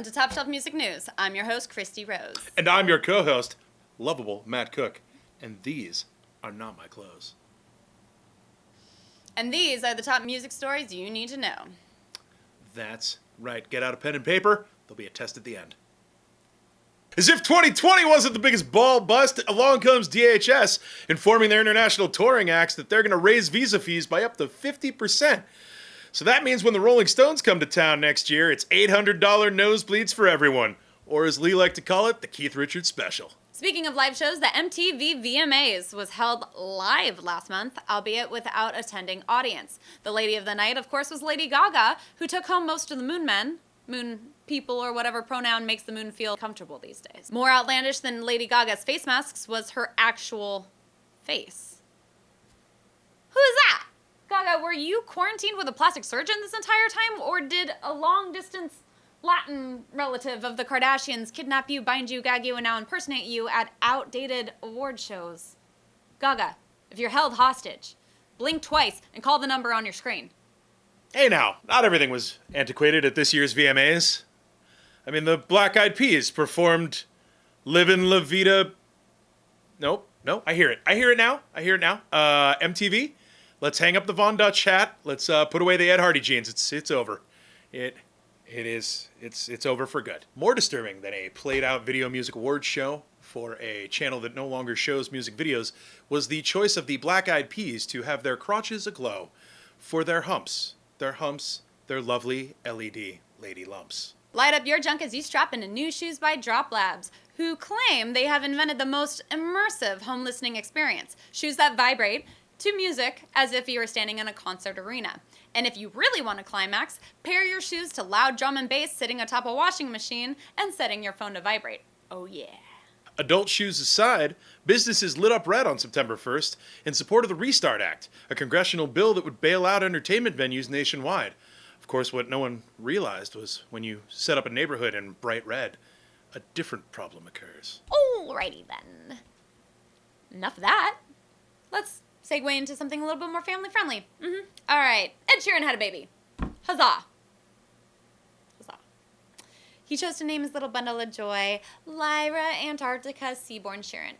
Welcome to Top Shelf Music News. I'm your host, Kristy Rose. And I'm your co-host, lovable Matt Cook. And these are not my clothes. And these are the top music stories you need to know. That's right. Get out a pen and paper. There'll be a test at the end. As if 2020 wasn't the biggest ball bust, along comes DHS informing their international touring acts that they're going to raise visa fees by up to 50%. So that means when the Rolling Stones come to town next year, it's $800 nosebleeds for everyone. Or as Lee liked to call it, the Keith Richards special. Speaking of live shows, the MTV VMAs was held live last month, albeit without attending audience. The lady of the night, of course, was Lady Gaga, who took home most of the moon people, or whatever pronoun makes the moon feel comfortable these days. More outlandish than Lady Gaga's face masks was her actual face. Who is that? Gaga, were you quarantined with a plastic surgeon this entire time, or did a long-distance Latin relative of the Kardashians kidnap you, bind you, gag you, and now impersonate you at outdated award shows? Gaga, if you're held hostage, blink twice and call the number on your screen. Hey now, not everything was antiquated at this year's VMAs. I mean, the Black Eyed Peas performed Livin' La Vida... No, I hear it now. MTV, let's hang up the Von Dutch hat. Let's put away the Ed Hardy jeans. It's over. It's over for good. More disturbing than a played-out video music awards show for a channel that no longer shows music videos was the choice of the Black Eyed Peas to have their crotches aglow for their humps. Their lovely LED lady lumps. Light up your junk as you strap into new shoes by Drop Labs, who claim they have invented the most immersive home listening experience. Shoes that vibrate to music as if you were standing in a concert arena. And if you really want to climax, pair your shoes to loud drum and bass sitting atop a washing machine and setting your phone to vibrate. Oh yeah. Adult shoes aside, businesses lit up red on September 1st in support of the Restart Act, a congressional bill that would bail out entertainment venues nationwide. Of course, what no one realized was when you set up a neighborhood in bright red, a different problem occurs. Alrighty then. Enough of that. Let's segue into something a little bit more family-friendly. All right, Ed Sheeran had a baby. Huzzah. He chose to name his little bundle of joy Lyra Antarctica Seaborn Sheeran.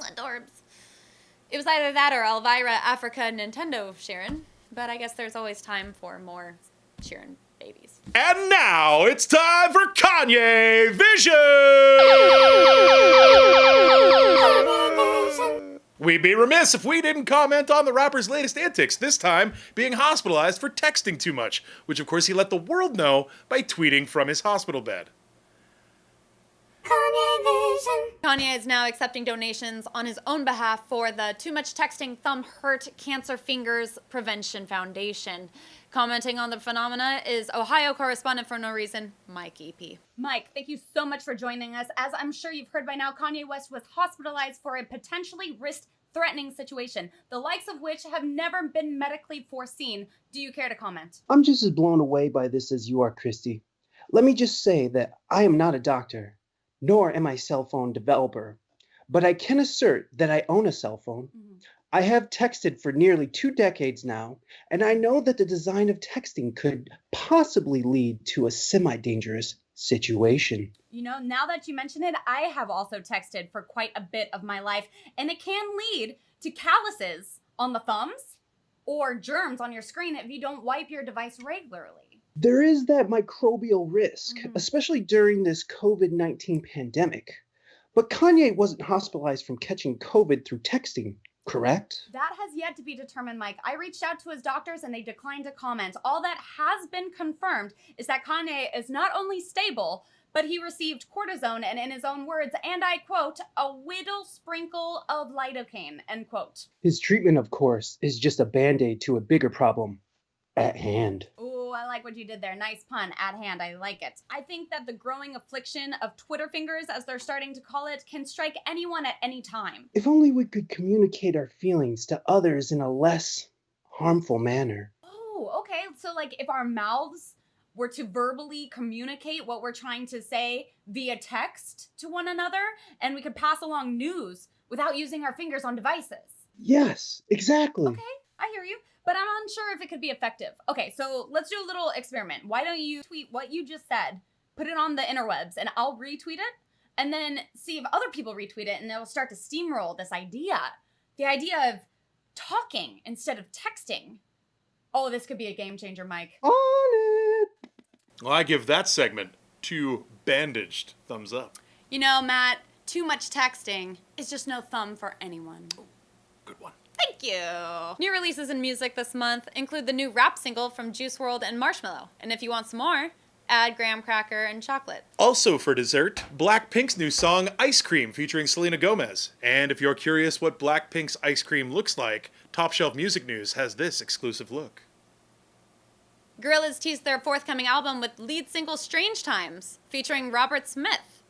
Adorbs. It was either that or Elvira Africa Nintendo Sheeran, but I guess there's always time for more Sheeran babies. And now it's time for Kanye Vision! We'd be remiss if we didn't comment on the rapper's latest antics, this time being hospitalized for texting too much, which of course he let the world know by tweeting from his hospital bed. Kanye is now accepting donations on his own behalf for the Too Much Texting Thumb Hurt Cancer Fingers Prevention Foundation. Commenting on the phenomena is Ohio correspondent for no reason, Mike EP. Mike, thank you so much for joining us. As I'm sure you've heard by now, Kanye West was hospitalized for a potentially wrist-threatening situation, the likes of which have never been medically foreseen. Do you care to comment? I'm just as blown away by this as you are, Kristy. Let me just say that I am not a doctor, nor am I a cell phone developer, but I can assert that I own a cell phone. I have texted for nearly 2 decades now, and I know that the design of texting could possibly lead to a semi-dangerous situation. You know, now that you mention it, I have also texted for quite a bit of my life, and it can lead to calluses on the thumbs or germs on your screen if you don't wipe your device regularly. There is that microbial risk, especially during this COVID-19 pandemic. But Kanye wasn't hospitalized from catching COVID through texting, correct? That has yet to be determined, Mike. I reached out to his doctors and they declined to comment. All that has been confirmed is that Kanye is not only stable, but he received cortisone and, in his own words, and I quote, a whittle sprinkle of lidocaine, end quote. His treatment, of course, is just a band-aid to a bigger problem at hand. Ooh, I like what you did there. Nice pun. At hand. I like it. I think that the growing affliction of Twitter fingers, as they're starting to call it, can strike anyone at any time. If only we could communicate our feelings to others in a less harmful manner. Oh, okay. So, like, if our mouths were to verbally communicate what we're trying to say via text to one another, and we could pass along news without using our fingers on devices. Yes, exactly. Okay, I hear you. But I'm unsure if it could be effective. Okay, so let's do a little experiment. Why don't you tweet what you just said put it on the interwebs, and I'll retweet it, and then see if other people retweet it, and it'll start to steamroll this idea. The idea of talking instead of texting. Oh, this could be a game changer, Mike. On it. Well, I give that segment 2 bandaged thumbs up. You know, Matt, too much texting is just no thumb for anyone. Good one. Thank you. New releases in music this month include the new rap single from Juice WRLD and Marshmello. And if you want some more, add graham cracker and chocolate. Also for dessert, Blackpink's new song Ice Cream featuring Selena Gomez. And if you're curious what Blackpink's ice cream looks like, Top Shelf Music News has this exclusive look. Gorillaz teased their forthcoming album with lead single Strange Times, featuring Robert Smith.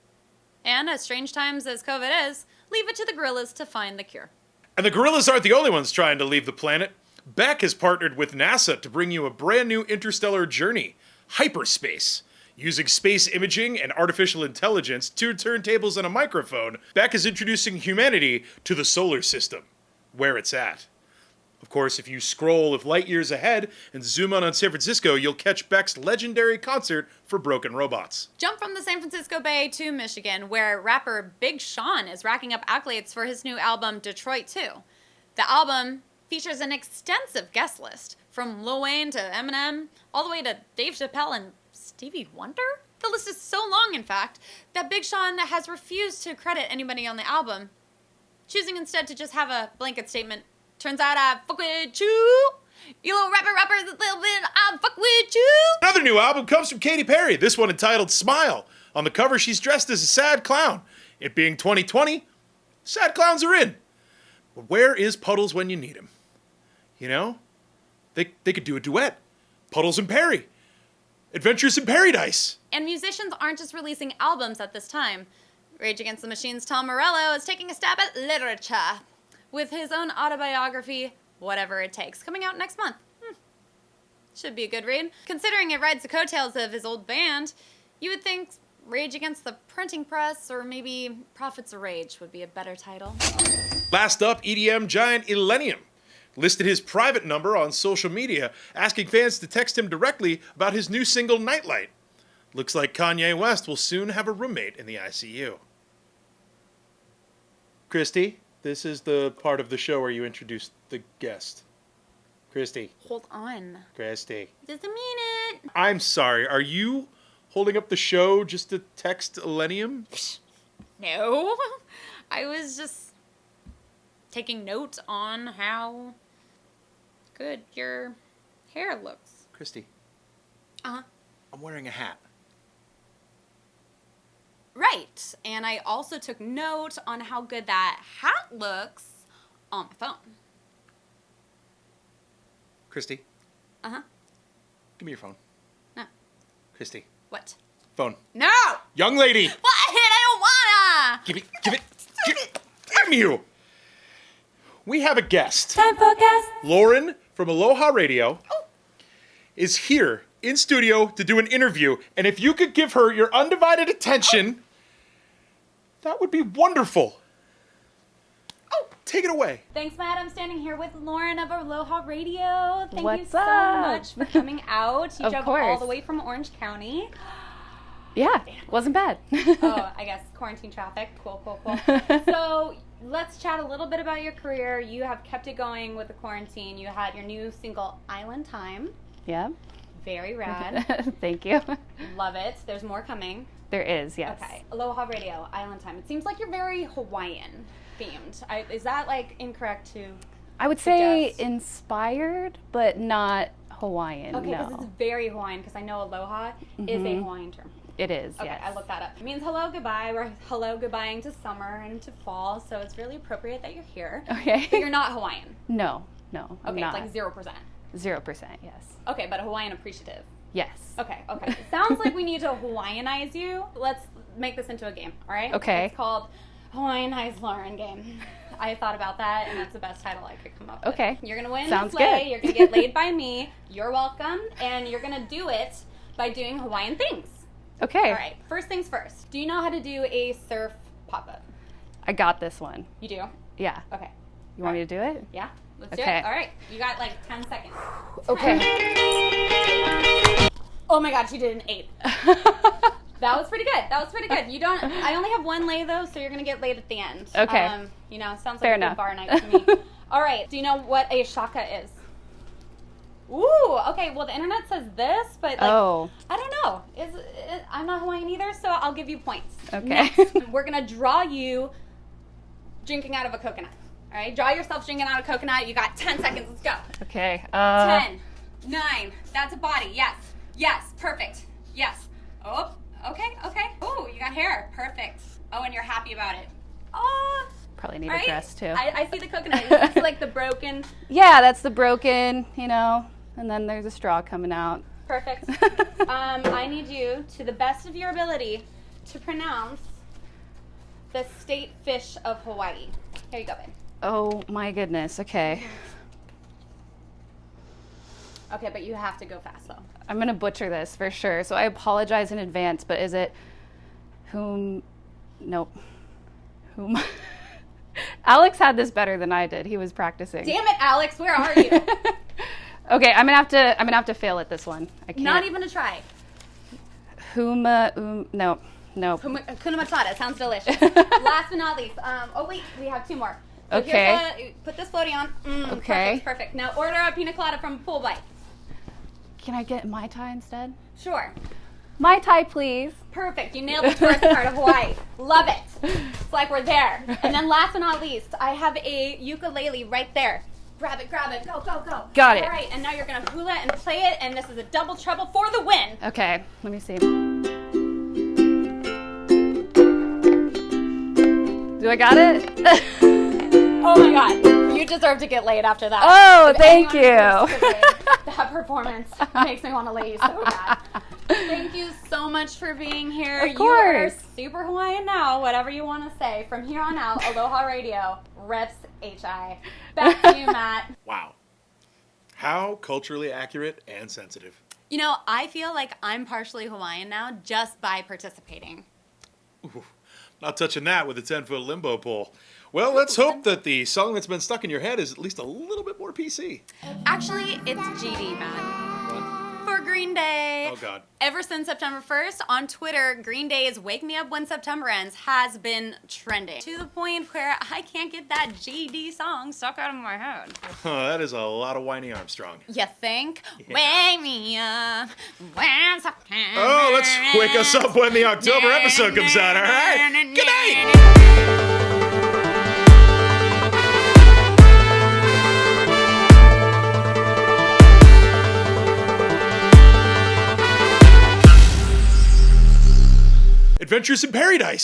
And as strange times as COVID is, leave it to the Gorillaz to find the cure. And the Gorillaz aren't the only ones trying to leave the planet. Beck has partnered with NASA to bring you a brand new interstellar journey, hyperspace. Using space imaging and artificial intelligence, 2 turntables and a microphone, Beck is introducing humanity to the solar system, where it's at. Of course, if you scroll light years ahead and zoom on San Francisco, you'll catch Beck's legendary concert for Broken Robots. Jump from the San Francisco Bay to Michigan, where rapper Big Sean is racking up accolades for his new album, Detroit 2. The album features an extensive guest list, from Lil Wayne to Eminem, all the way to Dave Chappelle and Stevie Wonder? The list is so long, in fact, that Big Sean has refused to credit anybody on the album, choosing instead to just have a blanket statement. Turns out I fuck with you. You little rappers, a little bit, I fuck with you. Another new album comes from Katy Perry, this one entitled Smile. On the cover, she's dressed as a sad clown. It being 2020, sad clowns are in. But where is Puddles when you need him? You know? They could do a duet. Puddles and Perry. Adventures in Paradise. And musicians aren't just releasing albums at this time. Rage Against the Machine's Tom Morello is taking a stab at literature with his own autobiography, Whatever It Takes, coming out next month. Should be a good read. Considering it rides the coattails of his old band, you would think Rage Against the Printing Press or maybe Prophets of Rage would be a better title. Last up, EDM giant Illenium listed his private number on social media, asking fans to text him directly about his new single, Nightlight. Looks like Kanye West will soon have a roommate in the ICU. Kristy, this is the part of the show where you introduce the guest. Kristy. Hold on. Kristy. Just a minute. I'm sorry, are you holding up the show just to text Illenium? No. I was just taking note on how good your hair looks. Kristy. Uh-huh. I'm wearing a hat. Right. And I also took note on how good that hat looks on my phone. Kristy. Uh-huh. Give me your phone. No. Kristy. What? Phone. No! Young lady! What? I don't wanna! Give me you! We have a guest. Time for guest. Lauren from Aloha Radio is here in studio to do an interview, and if you could give her your undivided attention, that would be wonderful. Oh, take it away. Thanks, Matt. I'm standing here with Lauren of Aloha Radio. Thank you What's so up? much for coming out. You Of drove all course. the way from Orange County. Yeah, wasn't bad. Oh, I guess quarantine traffic. Cool. So let's chat a little bit about your career. You have kept it going with the quarantine. You had your new single, Island Time. Yeah. Very rad. Thank you. Love it. There's more coming. There is, yes. Okay. Aloha Radio, Island Time. It seems like you're very Hawaiian themed. Is that like incorrect to I would say suggest? Inspired, but not Hawaiian. Okay, because no. it's very Hawaiian, because I know aloha is a Hawaiian term. It is, Okay, yes. I looked that up. It means hello, goodbye. We're hello, goodbying to summer and to fall, so it's really appropriate that you're here. Okay. But you're not Hawaiian. No, I'm Okay, not. it's like 0%. 0%, yes. Okay, but Hawaiian appreciative. Yes. Okay. It sounds like we need to Hawaiianize you. Let's make this into a game, all right? Okay. It's called Hawaiianize Lauren Game. I thought about that, and that's the best title I could come up with. Okay. You're going to win Sounds this way. good. You're going to get laid by me. You're welcome. And you're going to do it by doing Hawaiian things. Okay. All right. First things first. Do you know how to do a surf pop-up? I got this one. You do? Yeah. Okay. You want me to do it? Yeah? Let's do Okay. it. All right. You got like 10 seconds. Okay. Oh my God, she did an 8. That was pretty good. I only have one lay, though, so you're going to get laid at the end. Okay. Sounds like Fair a enough. good bar night to me. All right. Do you know what a shaka is? Ooh, okay. Well, the internet says this, but I don't know. I'm not Hawaiian either, so I'll give you points. Okay. Next, we're going to draw you drinking out of a coconut. All right? Draw yourself drinking out of a coconut. You got 10 seconds. Let's go. Okay. 10, 9. That's a body. Yes. Perfect. Yes. Oh, okay. Oh, you got hair. Perfect. Oh, and you're happy about it. Oh. Probably need Right? a dress too. I see the coconut. It's like the broken. Yeah, that's the broken, and then there's a straw coming out. Perfect. I need you, to the best of your ability, to pronounce the state fish of Hawaii. Here you go, babe. Oh my goodness. Okay. Okay, but you have to go fast, though. I'm going to butcher this for sure. So I apologize in advance, but is it Nope. Alex had this better than I did. He was practicing. Damn it, Alex, where are you? Okay, I'm gonna have to fail at this one. I can't. Not even a try. Nope. Hakuna Matata sounds delicious. Last but not least, wait, we have 2 more. So Okay. Put this floaty on. Okay. Perfect. Now order a pina colada from Pool Bite. Can I get Mai Tai instead? Sure. Mai Tai, please. Perfect. You nailed the tourist part of Hawaii. Love it. It's like we're there. And then last but not least, I have a ukulele right there. Grab it. Go. Got it. All right, and now you're going to hula and play it, and this is a double treble for the win. Okay, let me see. Do I got it? Oh my God. You deserve to get laid after that. Oh, If thank anyone you. deserves to get laid, that performance makes me want to lay you so bad. Thank you so much for being here. Of course. You are super Hawaiian now, whatever you want to say. From here on out, Aloha Radio, reps HI. Back to you, Matt. Wow. How culturally accurate and sensitive. I feel like I'm partially Hawaiian now just by participating. Ooh, not touching that with a 10-foot limbo pole. Well, let's hope that the song that's been stuck in your head is at least a little bit more PC. Actually, it's GD, Matt. What? For Green Day. Oh, God. Ever since September 1st, on Twitter, Green Day's Wake Me Up When September Ends has been trending. To the point where I can't get that GD song stuck out of my head. That is a lot of whiny Armstrong. You think? Yeah. Wake me up when September Oh, let's wake us up when the October episode comes out, all right? Good night! Adventures in Paradise.